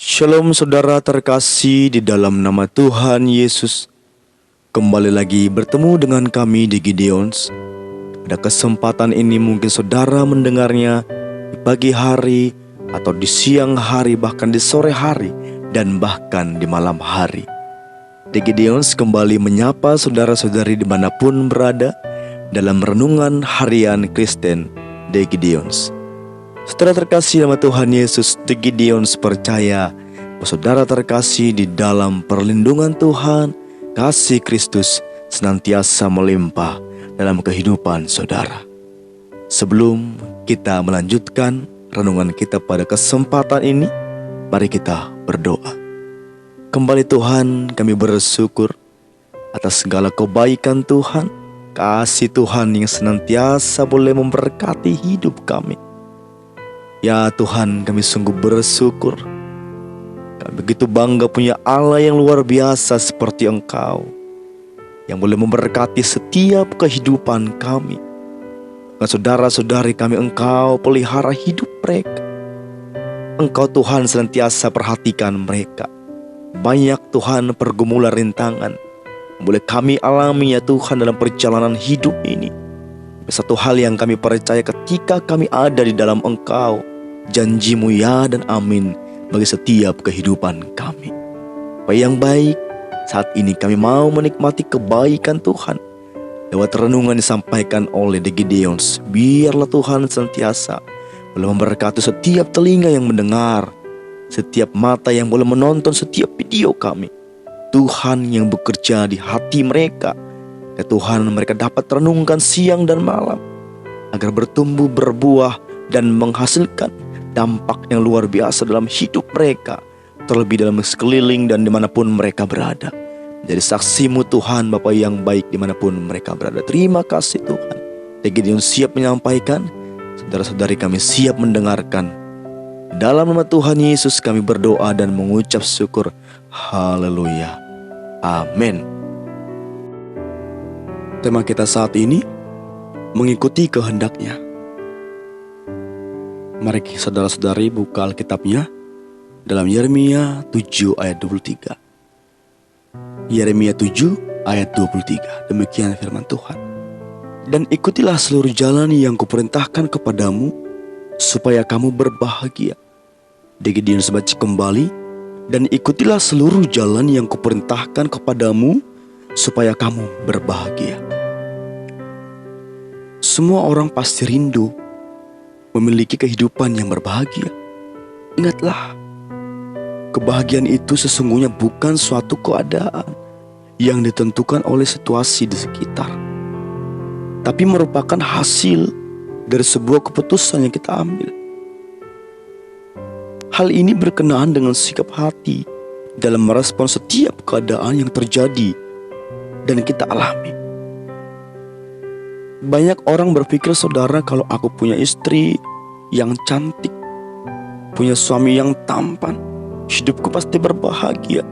Shalom saudara terkasih di dalam nama Tuhan Yesus. Kembali lagi bertemu dengan kami di Gideons. Pada kesempatan ini mungkin saudara mendengarnya di pagi hari atau di siang hari, bahkan di sore hari dan bahkan di malam hari. Di Gideons kembali menyapa saudara-saudari dimanapun berada dalam renungan harian Kristen di Gideons. Saudara terkasih nama Tuhan Yesus, di Gideons percaya bahwa saudara terkasih di dalam perlindungan Tuhan, kasih Kristus senantiasa melimpah dalam kehidupan saudara. Sebelum kita melanjutkan renungan kita pada kesempatan ini, mari kita berdoa. Kembali Tuhan, kami bersyukur atas segala kebaikan Tuhan, kasih Tuhan yang senantiasa boleh memberkati hidup kami. Ya Tuhan, kami sungguh bersyukur. Kami begitu bangga punya Allah yang luar biasa seperti Engkau, yang boleh memberkati setiap kehidupan kami. Dan saudara-saudari kami, Engkau pelihara hidup mereka. Engkau Tuhan senantiasa perhatikan mereka. Banyak Tuhan pergumulan rintangan yang boleh kami alami ya Tuhan dalam perjalanan hidup ini. Satu hal yang kami percaya, ketika kami ada di dalam Engkau, janji-Mu ya dan amin bagi setiap kehidupan kami. Apa yang baik, saat ini kami mau menikmati kebaikan Tuhan lewat renungan disampaikan oleh The Gideons. Biarlah Tuhan senantiasa boleh memberkati setiap telinga yang mendengar, setiap mata yang boleh menonton setiap video kami. Tuhan yang bekerja di hati mereka, ya Tuhan, mereka dapat renungkan siang dan malam agar bertumbuh, berbuah dan menghasilkan dampak yang luar biasa dalam hidup mereka, terlebih dalam sekeliling dan dimanapun mereka berada. Menjadi saksi-Mu Tuhan, Bapa yang baik dimanapun mereka berada. Terima kasih Tuhan. Gideon siap menyampaikan, saudara-saudari kami siap mendengarkan. Dalam nama Tuhan Yesus kami berdoa dan mengucap syukur. Haleluya. Amin. Tema kita saat ini, mengikuti kehendak-Nya. Mari saudara-saudari buka Alkitabnya dalam Yeremia 7 ayat 23. Yeremia 7 ayat 23. Demikian firman Tuhan. Dan ikutilah seluruh jalan yang kuperintahkan kepadamu, supaya kamu berbahagia. Gideon baca kembali. Dan ikutilah seluruh jalan yang kuperintahkan kepadamu, supaya kamu berbahagia. Semua orang pasti rindu memiliki kehidupan yang berbahagia. Ingatlah, kebahagiaan itu sesungguhnya bukan suatu keadaan yang ditentukan oleh situasi di sekitar, tapi merupakan hasil dari sebuah keputusan yang kita ambil. Hal ini berkenaan dengan sikap hati dalam merespon setiap keadaan yang terjadi dan kita alami. Banyak orang berpikir, saudara, kalau aku punya istri yang cantik, punya suami yang tampan, hidupku pasti berbahagia.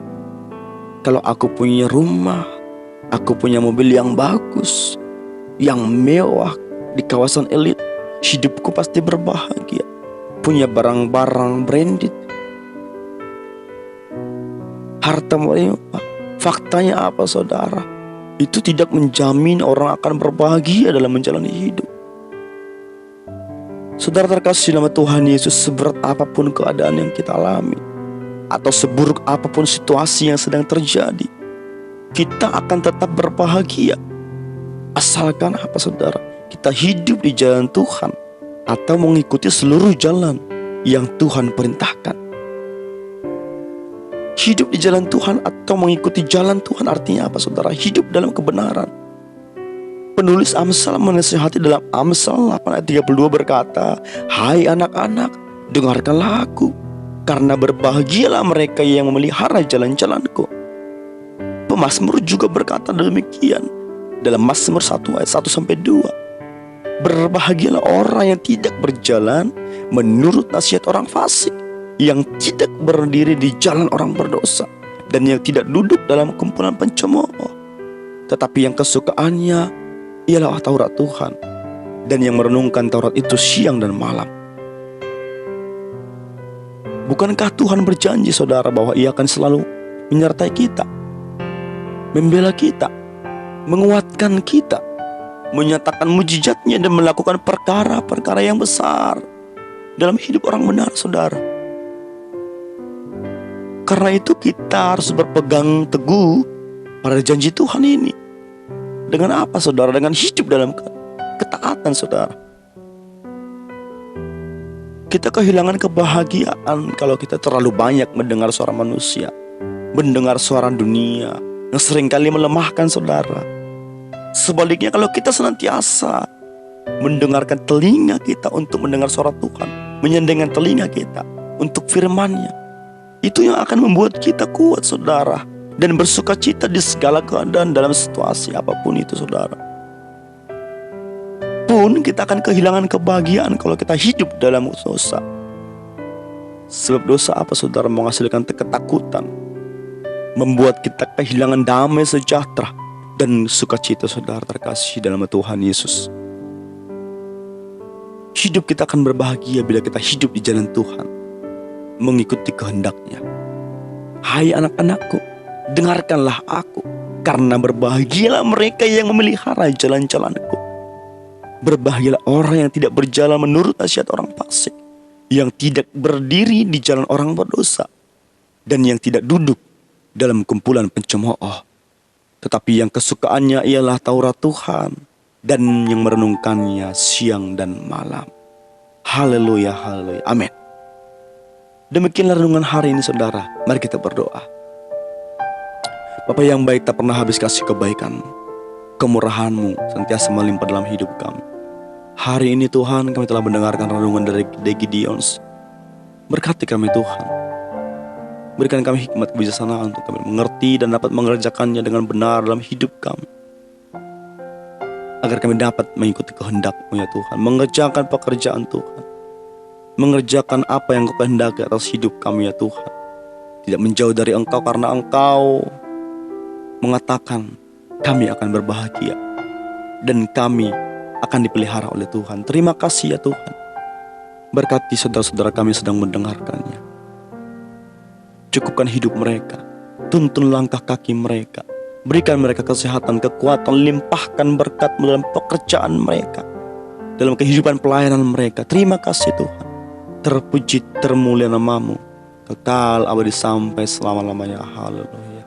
Kalau aku punya rumah, aku punya mobil yang bagus, yang mewah di kawasan elit, hidupku pasti berbahagia. Punya barang-barang branded, harta melimpah. Faktanya apa, saudara? Itu tidak menjamin orang akan berbahagia dalam menjalani hidup. Saudara terkasih dalam Tuhan Yesus, seberat apapun keadaan yang kita alami, atau seburuk apapun situasi yang sedang terjadi, kita akan tetap berbahagia. Asalkan apa, saudara? Kita hidup di jalan Tuhan atau mengikuti seluruh jalan yang Tuhan perintahkan. Hidup di jalan Tuhan atau mengikuti jalan Tuhan artinya apa, saudara? Hidup dalam kebenaran. Penulis Amsal menasihati dalam Amsal 8 ayat 32 berkata, "Hai anak-anak, dengarkanlah aku, karena berbahagialah mereka yang memelihara jalan-jalanku." Pemazmur juga berkata demikian dalam Mazmur 1 ayat 1-2. Berbahagialah orang yang tidak berjalan menurut nasihat orang fasik, yang tidak berdiri di jalan orang berdosa, dan yang tidak duduk dalam kumpulan pencemooh, tetapi yang kesukaannya ialah Taurat Tuhan, dan yang merenungkan Taurat itu siang dan malam. Bukankah Tuhan berjanji saudara bahwa Ia akan selalu menyertai kita, membela kita, menguatkan kita, menyatakan mujizat-Nya dan melakukan perkara-perkara yang besar dalam hidup orang benar saudara. Karena itu kita harus berpegang teguh pada janji Tuhan ini. Dengan apa saudara? Dengan hidup dalam ketaatan saudara. Kita kehilangan kebahagiaan kalau kita terlalu banyak mendengar suara manusia, mendengar suara dunia yang seringkali melemahkan saudara. Sebaliknya kalau kita senantiasa mendengarkan telinga kita untuk mendengar suara Tuhan, menyandingkan telinga kita untuk firman-Nya, itu yang akan membuat kita kuat saudara, dan bersuka cita di segala keadaan dalam situasi apapun itu saudara. Pun kita akan kehilangan kebahagiaan kalau kita hidup dalam dosa. Sebab dosa apa saudara? Menghasilkan ketakutan, membuat kita kehilangan damai sejahtera dan sukacita saudara terkasih dalam Tuhan Yesus. Hidup kita akan berbahagia bila kita hidup di jalan Tuhan, mengikuti kehendak-Nya. Hai anak-anakku, dengarkanlah aku, karena berbahagialah mereka yang memelihara jalan-jalanku. Berbahagialah orang yang tidak berjalan menurut nasihat orang fasik, yang tidak berdiri di jalan orang berdosa, dan yang tidak duduk dalam kumpulan pencemooh. Tetapi yang kesukaannya ialah Taurat Tuhan, dan yang merenungkannya siang dan malam. Haleluya, haleluya, amin. Demikianlah renungan hari ini saudara. Mari kita berdoa. Bapa yang baik, tak pernah habis kasih kebaikan, kemurahan-Mu sentiasa melimpah dalam hidup kami. Hari ini Tuhan, kami telah mendengarkan renungan dari Gideons. Berkati kami Tuhan. Berikan kami hikmat kebijaksanaan untuk kami mengerti dan dapat mengerjakannya dengan benar dalam hidup kami, agar kami dapat mengikuti kehendak-Mu ya Tuhan, mengerjakan pekerjaan Tuhan, mengerjakan apa yang Kau kehendaki atas hidup kami ya Tuhan. Tidak menjauh dari Engkau, karena Engkau mengatakan kami akan berbahagia dan kami akan dipelihara oleh Tuhan. Terima kasih ya Tuhan. Berkati saudara-saudara kami sedang mendengarkannya. Cukupkan hidup mereka, tuntun langkah kaki mereka, berikan mereka kesehatan, kekuatan, limpahkan berkat dalam pekerjaan mereka, dalam kehidupan pelayanan mereka. Terima kasih Tuhan. Terpuji, termulia nama-Mu, kekal abadi sampai selama-lamanya. Haleluya,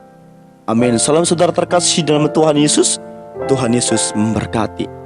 amin. Salam saudara terkasih dalam Tuhan Yesus. Tuhan Yesus memberkati.